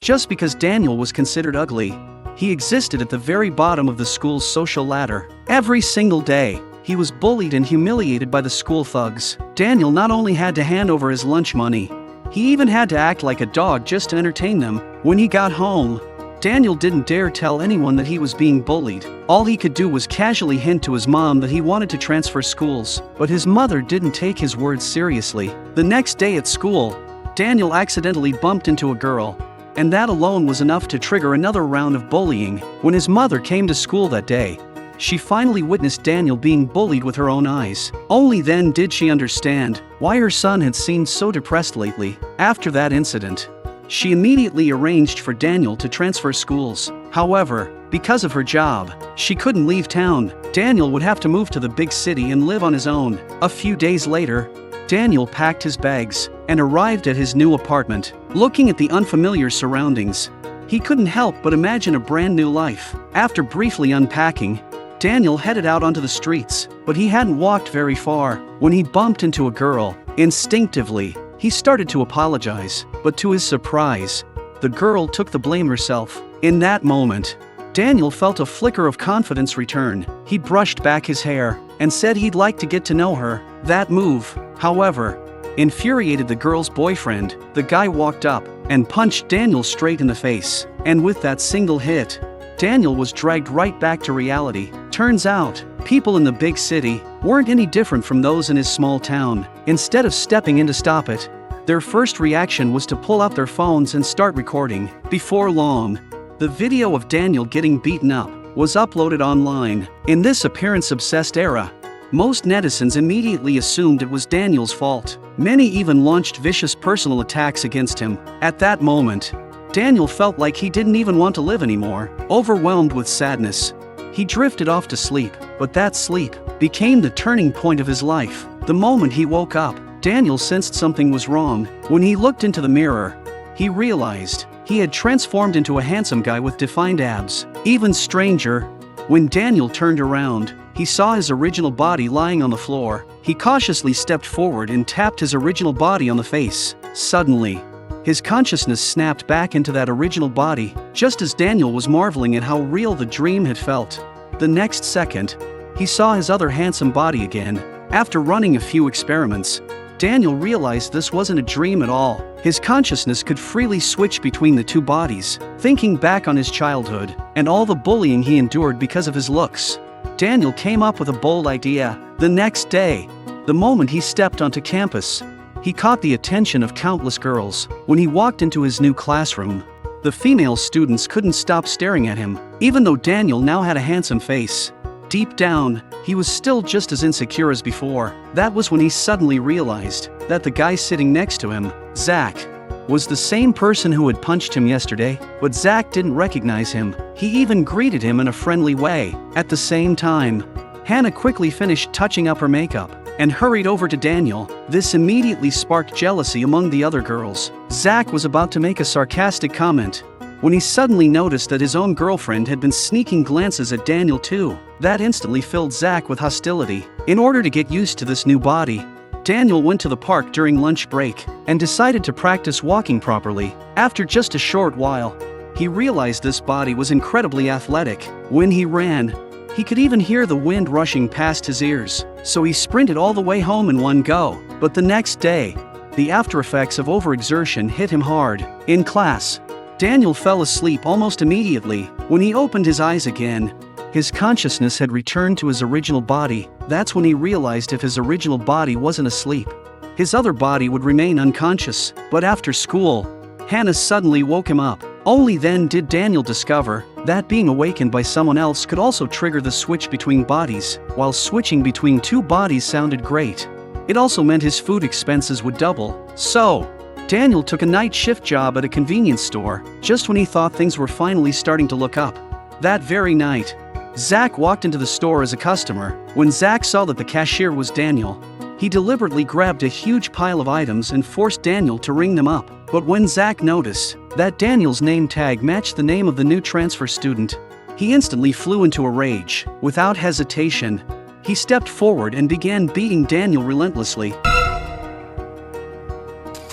Just because Daniel was considered ugly, he existed at the very bottom of the school's social ladder. Every single day, he was bullied and humiliated by the school thugs. Daniel not only had to hand over his lunch money, he even had to act like a dog just to entertain them. When he got home, Daniel didn't dare tell anyone that he was being bullied. All he could do was casually hint to his mom that he wanted to transfer schools, but his mother didn't take his words seriously. The next day at school, Daniel accidentally bumped into a girl, and that alone was enough to trigger another round of bullying. When his mother came to school that day, she finally witnessed Daniel being bullied with her own eyes. Only then did she understand why her son had seemed so depressed lately. After that incident, she immediately arranged for Daniel to transfer schools. However, because of her job, she couldn't leave town. Daniel would have to move to the big city and live on his own. A few days later, Daniel packed his bags and arrived at his new apartment. Looking at the unfamiliar surroundings, he couldn't help but imagine a brand new life. After briefly unpacking, Daniel headed out onto the streets, but he hadn't walked very far when he bumped into a girl. Instinctively, he started to apologize, but to his surprise, the girl took the blame herself. In that moment, Daniel felt a flicker of confidence return. He brushed back his hair and said he'd like to get to know her. That move, however, infuriated the girl's boyfriend. The guy walked up and punched Daniel straight in the face, and with that single hit, Daniel was dragged right back to reality. Turns out, people in the big city weren't any different from those in his small town. Instead of stepping in to stop it, their first reaction was to pull out their phones and start recording. Before long, the video of Daniel getting beaten up was uploaded online. In this appearance-obsessed era, most netizens immediately assumed it was Daniel's fault. Many even launched vicious personal attacks against him. At that moment, Daniel felt like he didn't even want to live anymore. Overwhelmed with sadness, he drifted off to sleep, but that sleep became the turning point of his life. The moment he woke up, Daniel sensed something was wrong. When he looked into the mirror, he realized he had transformed into a handsome guy with defined abs. Even stranger, when Daniel turned around, he saw his original body lying on the floor. He cautiously stepped forward and tapped his original body on the face. Suddenly, his consciousness snapped back into that original body, just as Daniel was marveling at how real the dream had felt. The next second, he saw his other handsome body again. After running a few experiments, Daniel realized this wasn't a dream at all. His consciousness could freely switch between the two bodies. Thinking back on his childhood and all the bullying he endured because of his looks, Daniel came up with a bold idea. The next day, the moment he stepped onto campus, he caught the attention of countless girls. When he walked into his new classroom, the female students couldn't stop staring at him. Even though Daniel now had a handsome face, deep down, he was still just as insecure as before. That was when he suddenly realized that the guy sitting next to him, Zach, was the same person who had punched him yesterday, but Zach didn't recognize him. He even greeted him in a friendly way. At the same time, Hannah quickly finished touching up her makeup and hurried over to Daniel. This immediately sparked jealousy among the other girls. Zach was about to make a sarcastic comment when he suddenly noticed that his own girlfriend had been sneaking glances at Daniel too. That instantly filled Zach with hostility. In order to get used to this new body, Daniel went to the park during lunch break and decided to practice walking properly. After just a short while, he realized this body was incredibly athletic. When he ran, he could even hear the wind rushing past his ears, so he sprinted all the way home in one go. But the next day, the after effects of overexertion hit him hard. In class, Daniel fell asleep almost immediately. When he opened his eyes again, his consciousness had returned to his original body. That's when he realized if his original body wasn't asleep, his other body would remain unconscious. But after school, Hannah suddenly woke him up. Only then did Daniel discover that being awakened by someone else could also trigger the switch between bodies. While switching between two bodies sounded great, it also meant his food expenses would double. So, Daniel took a night shift job at a convenience store, just when he thought things were finally starting to look up. That very night, Zach walked into the store as a customer. When Zach saw that the cashier was Daniel, he deliberately grabbed a huge pile of items and forced Daniel to ring them up. But when Zach noticed that Daniel's name tag matched the name of the new transfer student, he instantly flew into a rage. Without hesitation, he stepped forward and began beating Daniel relentlessly.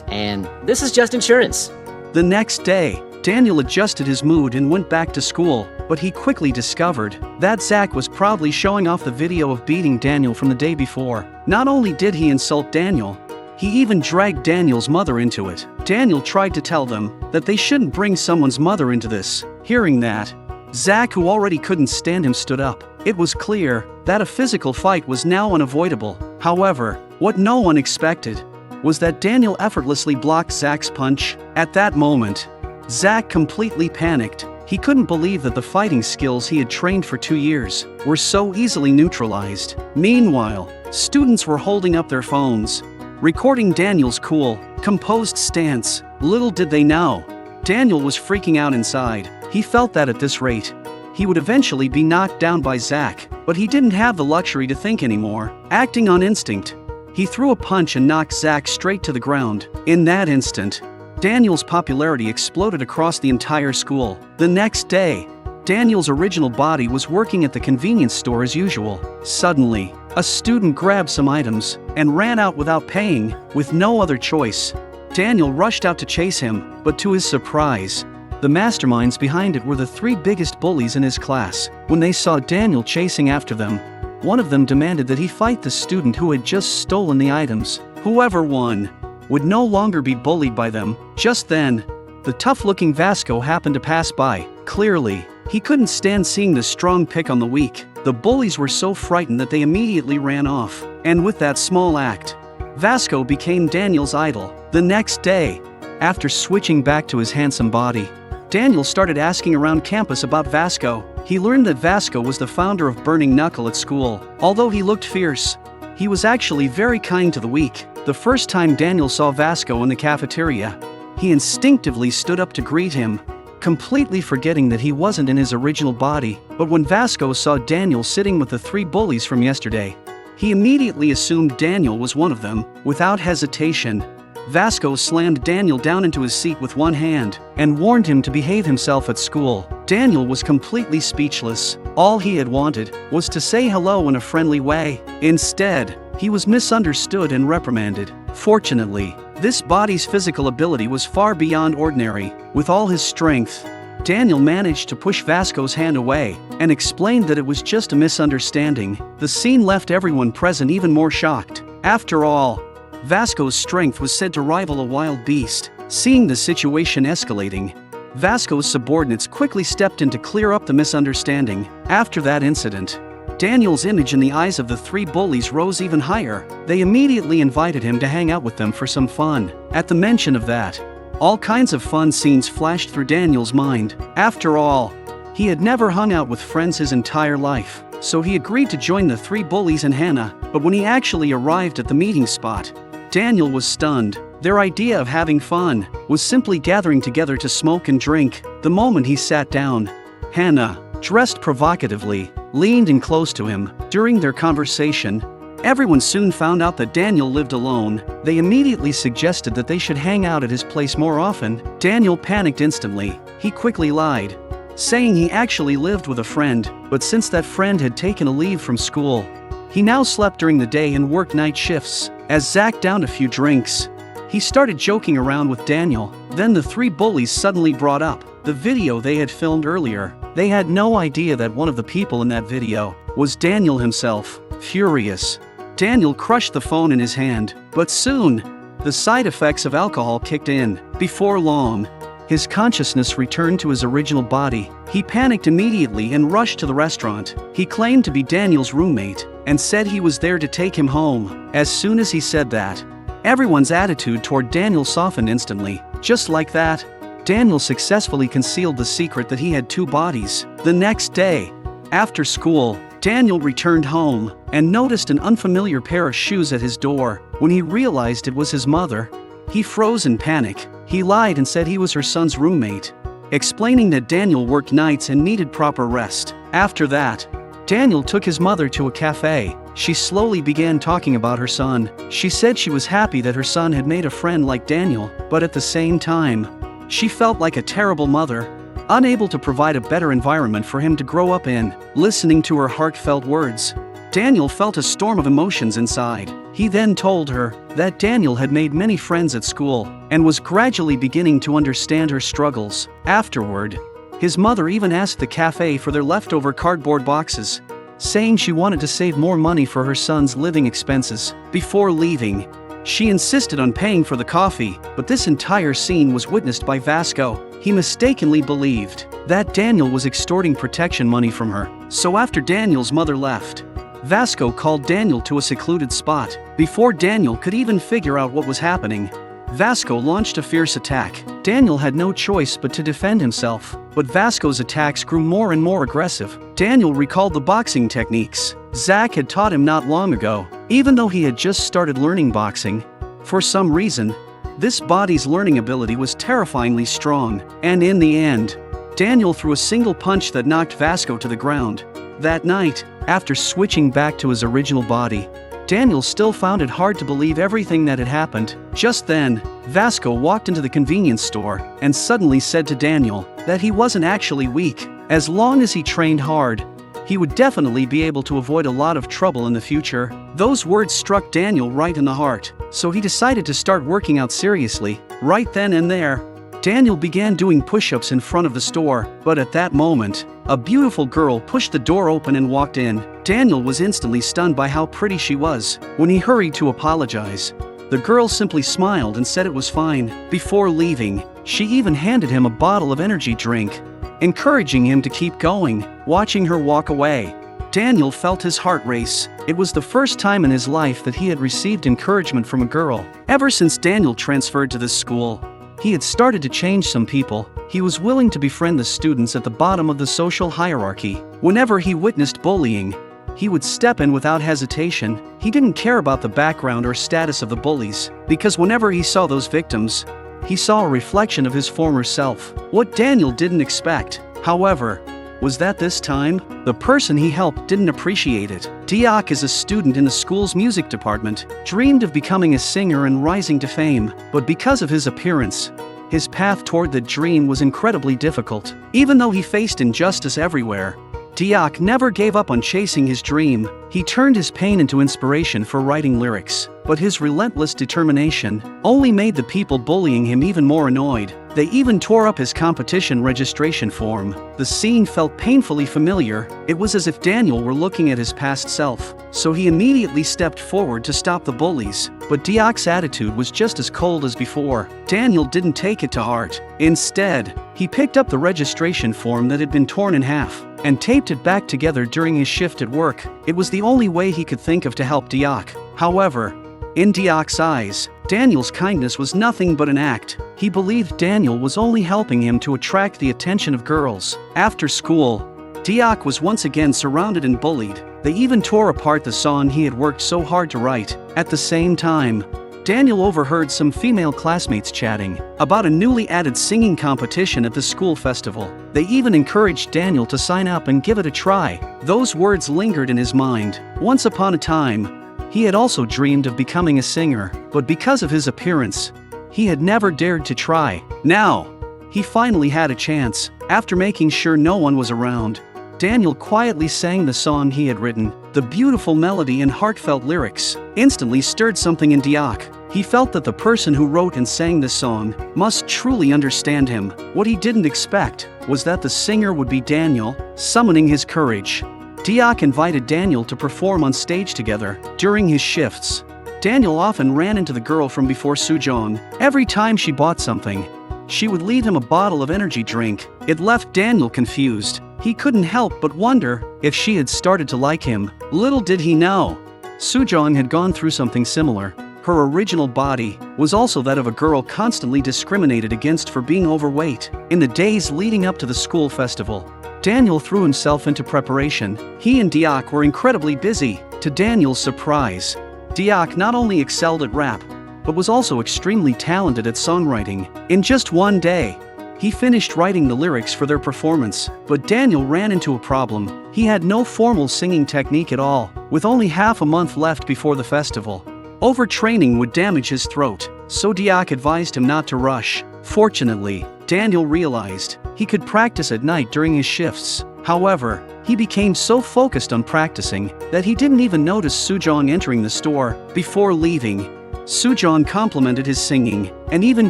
And this is just insurance. The next day, Daniel adjusted his mood and went back to school, but he quickly discovered that Zach was proudly showing off the video of beating Daniel from the day before. Not only did he insult Daniel, he even dragged Daniel's mother into it. Daniel tried to tell them that they shouldn't bring someone's mother into this. Hearing that, Zach, who already couldn't stand him, stood up. It was clear that a physical fight was now unavoidable. However, what no one expected was that Daniel effortlessly blocked Zach's punch. At that moment, Zach completely panicked. He couldn't believe that the fighting skills he had trained for 2 years were so easily neutralized. Meanwhile, students were holding up their phones, recording Daniel's cool, composed stance. Little did they know, Daniel was freaking out inside. He felt that at this rate, he would eventually be knocked down by Zach, but he didn't have the luxury to think anymore. Acting on instinct, he threw a punch and knocked Zach straight to the ground. In that instant, Daniel's popularity exploded across the entire school. The next day, Daniel's original body was working at the convenience store as usual. Suddenly, a student grabbed some items and ran out without paying. With no other choice, Daniel rushed out to chase him, but to his surprise, the masterminds behind it were the 3 biggest bullies in his class. When they saw Daniel chasing after them, one of them demanded that he fight the student who had just stolen the items. Whoever won would no longer be bullied by them. Just then, the tough-looking Vasco happened to pass by. Clearly, he couldn't stand seeing the strong pick on the weak. The bullies were so frightened that they immediately ran off. And with that small act, Vasco became Daniel's idol. The next day, after switching back to his handsome body, Daniel started asking around campus about Vasco. He learned that Vasco was the founder of Burning Knuckle at school. Although he looked fierce, he was actually very kind to the weak. The first time Daniel saw Vasco in the cafeteria, he instinctively stood up to greet him, completely forgetting that he wasn't in his original body. But when Vasco saw Daniel sitting with the 3 bullies from yesterday, he immediately assumed Daniel was one of them. Without hesitation, Vasco slammed Daniel down into his seat with one hand and warned him to behave himself at school. Daniel was completely speechless. All he had wanted was to say hello in a friendly way. Instead, he was misunderstood and reprimanded. Fortunately, this body's physical ability was far beyond ordinary. With all his strength, Daniel managed to push Vasco's hand away and explained that it was just a misunderstanding. The scene left everyone present even more shocked. After all, Vasco's strength was said to rival a wild beast. Seeing the situation escalating, Vasco's subordinates quickly stepped in to clear up the misunderstanding. After that incident, Daniel's image in the eyes of the 3 bullies rose even higher. They immediately invited him to hang out with them for some fun. At the mention of that, all kinds of fun scenes flashed through Daniel's mind. After all, he had never hung out with friends his entire life, so he agreed to join the 3 bullies and Hannah. But when he actually arrived at the meeting spot, Daniel was stunned. Their idea of having fun was simply gathering together to smoke and drink. The moment he sat down, Hannah, dressed provocatively, leaned in close to him. During their conversation, everyone soon found out that Daniel lived alone. They immediately suggested that they should hang out at his place more often. Daniel panicked instantly. He quickly lied, saying he actually lived with a friend, but since that friend had taken a leave from school, he now slept during the day and worked night shifts. As Zach downed a few drinks, he started joking around with Daniel. Then the 3 bullies suddenly brought up the video they had filmed earlier. They had no idea that one of the people in that video was Daniel himself. Furious, Daniel crushed the phone in his hand, but soon, the side effects of alcohol kicked in. Before long, his consciousness returned to his original body. He panicked immediately and rushed to the restaurant. He claimed to be Daniel's roommate and said he was there to take him home. As soon as he said that, everyone's attitude toward Daniel softened instantly. Just like that, Daniel successfully concealed the secret that he had 2 bodies. The next day, after school, Daniel returned home and noticed an unfamiliar pair of shoes at his door. When he realized it was his mother, he froze in panic. He lied and said he was her son's roommate, explaining that Daniel worked nights and needed proper rest. After that, Daniel took his mother to a cafe. She slowly began talking about her son. She said she was happy that her son had made a friend like Daniel, but at the same time, she felt like a terrible mother, unable to provide a better environment for him to grow up in. Listening to her heartfelt words, Daniel felt a storm of emotions inside. He then told her that Daniel had made many friends at school and was gradually beginning to understand her struggles. Afterward, his mother even asked the cafe for their leftover cardboard boxes, saying she wanted to save more money for her son's living expenses. Before leaving, she insisted on paying for the coffee, but this entire scene was witnessed by Vasco. He mistakenly believed that Daniel was extorting protection money from her. So after Daniel's mother left, Vasco called Daniel to a secluded spot. Before Daniel could even figure out what was happening, Vasco launched a fierce attack. Daniel had no choice but to defend himself, but Vasco's attacks grew more and more aggressive. Daniel recalled the boxing techniques Zach had taught him not long ago. Even though he had just started learning boxing, for some reason, this body's learning ability was terrifyingly strong, and in the end, Daniel threw a single punch that knocked Vasco to the ground. That night, after switching back to his original body, Daniel still found it hard to believe everything that had happened. Just then, Vasco walked into the convenience store and suddenly said to Daniel that he wasn't actually weak. As long as he trained hard, he would definitely be able to avoid a lot of trouble in the future. Those words struck Daniel right in the heart, so he decided to start working out seriously. Right then and there, Daniel began doing push-ups in front of the store, but at that moment, a beautiful girl pushed the door open and walked in. Daniel was instantly stunned by how pretty she was. When he hurried to apologize, the girl simply smiled and said it was fine. Before leaving, she even handed him a bottle of energy drink, encouraging him to keep going. Watching her walk away, Daniel felt his heart race. It was the first time in his life that he had received encouragement from a girl. Ever since Daniel transferred to this school, he had started to change some people. He was willing to befriend the students at the bottom of the social hierarchy. Whenever he witnessed bullying, he would step in without hesitation. He didn't care about the background or status of the bullies, because whenever he saw those victims, he saw a reflection of his former self. What Daniel didn't expect, however, was that this time, the person he helped didn't appreciate it. Diak, as a student in the school's music department, dreamed of becoming a singer and rising to fame, but because of his appearance, his path toward that dream was incredibly difficult. Even though he faced injustice everywhere, Diak never gave up on chasing his dream. He turned his pain into inspiration for writing lyrics, but his relentless determination only made the people bullying him even more annoyed. They even tore up his competition registration form. The scene felt painfully familiar. It was as if Daniel were looking at his past self, so he immediately stepped forward to stop the bullies. But Diak's attitude was just as cold as before. Daniel didn't take it to heart. Instead, he picked up the registration form that had been torn in half and taped it back together during his shift at work. It was the only way he could think of to help Diak. However, in Diak's eyes, Daniel's kindness was nothing but an act. He believed Daniel was only helping him to attract the attention of girls. After school, Diak was once again surrounded and bullied. They even tore apart the song he had worked so hard to write. At the same time, Daniel overheard some female classmates chatting about a newly added singing competition at the school festival. They even encouraged Daniel to sign up and give it a try. Those words lingered in his mind. Once upon a time, he had also dreamed of becoming a singer, but because of his appearance, he had never dared to try. Now, he finally had a chance. After making sure no one was around, Daniel quietly sang the song he had written. The beautiful melody and heartfelt lyrics instantly stirred something in Diak. He felt that the person who wrote and sang this song must truly understand him. What he didn't expect was that the singer would be Daniel. Summoning his courage, Diak invited Daniel to perform on stage together. During his shifts, Daniel often ran into the girl from before Sujong. Every time she bought something, she would leave him a bottle of energy drink. It left Daniel confused. He couldn't help but wonder if she had started to like him. Little did he know, Sujong had gone through something similar. Her original body was also that of a girl constantly discriminated against for being overweight. In the days leading up to the school festival, Daniel threw himself into preparation. He and Diak were incredibly busy. To Daniel's surprise, Diak not only excelled at rap, but was also extremely talented at songwriting. In just one day, he finished writing the lyrics for their performance. But Daniel ran into a problem. He had no formal singing technique at all. With only half a month left before the festival, overtraining would damage his throat, so Diak advised him not to rush. Fortunately, Daniel realized he could practice at night during his shifts. However, he became so focused on practicing that he didn't even notice Sujong entering the store. Before leaving, Sujong complimented his singing and even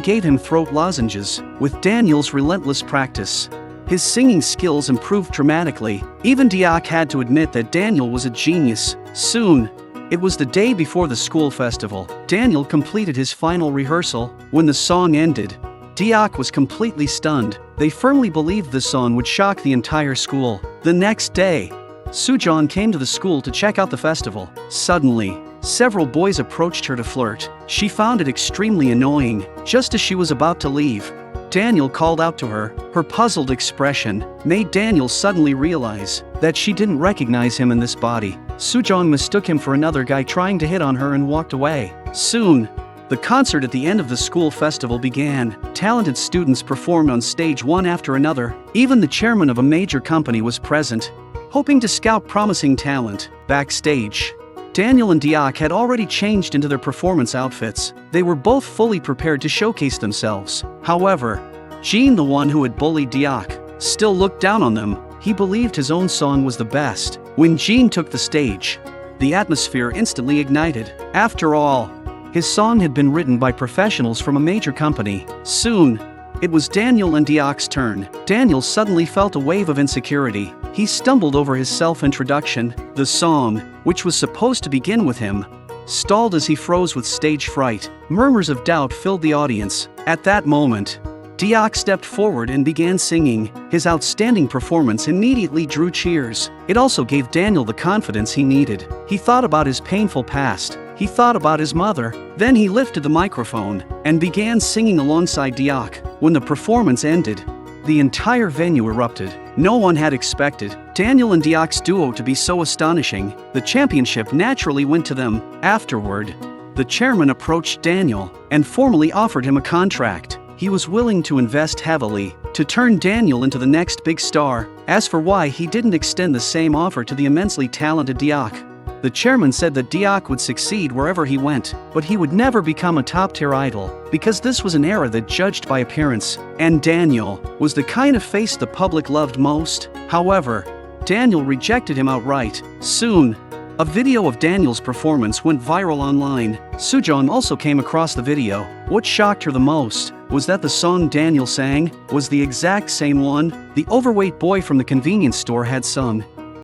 gave him throat lozenges. With Daniel's relentless practice, his singing skills improved dramatically. Even Diak had to admit that Daniel was a genius. Soon, it was the day before the school festival. Daniel completed his final rehearsal. When the song ended, Diak was completely stunned. They firmly believed the song would shock the entire school. The next day, Sujong came to the school to check out the festival. Suddenly, several boys approached her to flirt. She found it extremely annoying. Just as she was about to leave, Daniel called out to her. Her puzzled expression made Daniel suddenly realize that she didn't recognize him in this body. Sujong mistook him for another guy trying to hit on her and walked away. Soon, the concert at the end of the school festival began. Talented students performed on stage one after another. Even the chairman of a major company was present, hoping to scout promising talent. Backstage, Daniel and Diak had already changed into their performance outfits. They were both fully prepared to showcase themselves. However, Jean, the one who had bullied Diak, still looked down on them. He believed his own song was the best. When Jean took the stage, the atmosphere instantly ignited. After all, his song had been written by professionals from a major company. Soon, it was Daniel and Diak's turn. Daniel suddenly felt a wave of insecurity. He stumbled over his self-introduction. The song, which was supposed to begin with him, stalled as he froze with stage fright. Murmurs of doubt filled the audience. At that moment, Diak stepped forward and began singing. His outstanding performance immediately drew cheers. It also gave Daniel the confidence he needed. He thought about his painful past. He thought about his mother. Then he lifted the microphone and began singing alongside Diak. When the performance ended, the entire venue erupted. No one had expected Daniel and Diak's duo to be so astonishing. The championship naturally went to them. Afterward, the chairman approached Daniel and formally offered him a contract. He was willing to invest heavily to turn Daniel into the next big star. As for why he didn't extend the same offer to the immensely talented Diak, the chairman said that Diak would succeed wherever he went, but he would never become a top-tier idol, because this was an era that judged by appearance, and Daniel was the kind of face the public loved most. However, Daniel rejected him outright. Soon, a video of Daniel's performance went viral online. Sujong also came across the video. What shocked her the most was that the song Daniel sang was the exact same one the overweight boy from the convenience store had sung.